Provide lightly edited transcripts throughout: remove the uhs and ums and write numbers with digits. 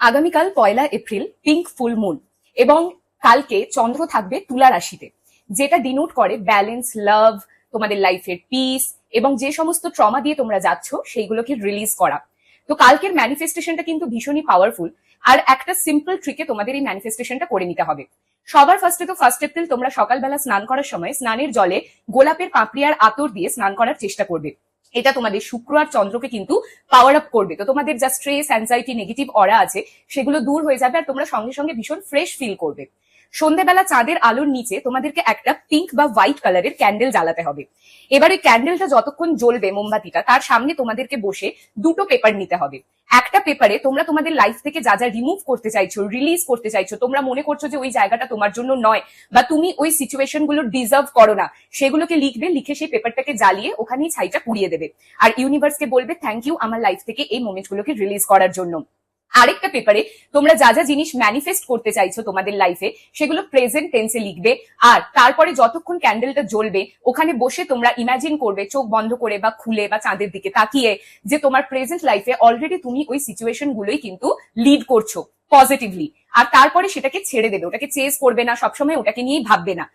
আগামীকাল 1 April pink full moon এবং কালকে চন্দ্র থাকবে তুলা রাশিতে, যেটা ডিনোট করে ব্যালেন্স, লাভ, তোমাদের লাইফের পিস এবং যে সমস্ত ট্রমা দিয়ে তোমরা যাচ্ছ সেইগুলোকে রিলিজ করা। তো কালকের ম্যানিফেস্টেশনটা কিন্তু ভীষণই পাওয়ারফুল। আর একটা সিম্পল ট্রিকে তোমাদের এই ম্যানিফেস্টেশনটা করে নিতে হবে। সবার ফার্স্টে তো 1 এপ্রিল তোমরা সকালবেলা স্নান করার সময় স্নানের জলে গোলাপের পাপড়ি আর আতর দিয়ে স্নান করার চেষ্টা করবে। এটা তোমাদের শুক্র আর চন্দ্রকে কিন্তু পাওয়ার আপ করবে। তো তোমাদের যা স্ট্রেস, অ্যাংজাইটি, নেগেটিভ অরা আছে সেগুলো দূর হয়ে যাবে আর তোমরা সঙ্গে সঙ্গে ভীষণ ফ্রেশ ফিল করবে। সন্ধ্যেবেলা চাঁদের আলোর নিচে তোমাদেরকে একটা পিঙ্ক বা হোয়াইট কালারের ক্যান্ডেল জ্বালাতে হবে। এবার ওই ক্যান্ডেলটা যতক্ষণ জ্বলবে, মোমবাতিটা, তার সামনে তোমাদেরকে বসে দুটো পেপার নিতে হবে। একটা পেপারে তোমরা তোমাদের লাইফ থেকে যা যা রিমুভ করতে চাইছো, রিলিজ করতে চাইছো, তোমরা মনে করছো যে ওই জায়গাটা তোমার জন্য নয় বা তুমি ওই সিচুয়েশন গুলো ডিজার্ভ করো না, সেগুলোকে লিখবে। লিখে সেই পেপারটাকে জ্বালিয়ে ওখানেই ছাইটা পুড়িয়ে দেবে আর ইউনিভার্সকে বলবে থ্যাংক ইউ আমার লাইফ থেকে এই মোমেন্ট গুলোকে রিলিজ করার জন্য। আরেকটা পেপারে তোমরা যা যা জিনিস ম্যানিফেস্ট করতে চাইছো তোমাদের লাইফে সেগুলো প্রেজেন্ট টেন্সে লিখবে। আর তারপরে যতক্ষণ ক্যান্ডেলটা জ্বলবে ওখানে বসে তোমরা ইমাজিন করবে, চোখ বন্ধ করে বা খুলে বা চাঁদের দিকে তাকিয়ে, যে তোমার প্রেজেন্ট লাইফে অলরেডি তুমি ওই সিচুয়েশন গুলোই কিন্তু লিড করছো পজিটিভলি। আর তারপরে সেটাকে ছেড়ে দেবে, ওটাকে চেজ করবে না, সবসময় ওটাকে নিয়েই ভাববে না।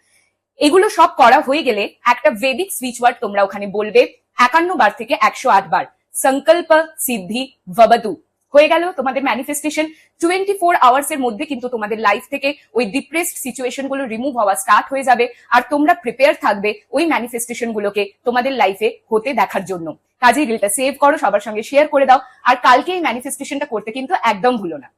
এগুলো সব করা হয়ে গেলে একটা ভেদিক সুইচ ওয়ার্ড তোমরা ওখানে বলবে 51 বার থেকে 108 বার, সংকল্প সিদ্ধি ভবতু। হয়ে গেল তোমাদের ম্যানিফেস্টেশন। 24 আওয়ার্স এর মধ্যে কিন্তু তোমাদের লাইফ থেকে ওই ডিপ্রেসড সিচুয়েশন গুলো রিমুভ হওয়া স্টার্ট হয়ে যাবে আর তোমরা প্রিপেয়ার থাকবে ওই ম্যানিফেস্টেশন গুলোকে তোমাদের লাইফে হতে দেখার জন্য। কাজেই রিলটা সেভ করো, সবার সঙ্গে শেয়ার করে দাও আর কালকে এই ম্যানিফেস্টেশনটা করতে কিন্তু একদম ভুলো না।